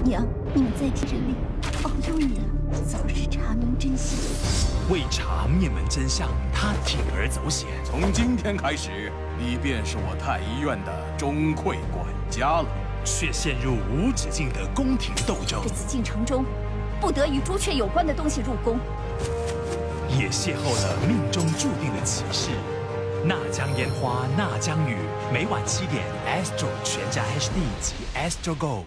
娘，你们再替人力保佑你早日查明真相。为查灭门真相，他铤而走险。从今天开始，你便是我太医院的钟馗管家了。却陷入无止境的宫廷斗争。这次进城中，不得与朱雀有关的东西入宫，也邂逅了命中注定的启示。那江烟花那江雨，每晚7点 ，Astro 全家 HD 及 Astro Go。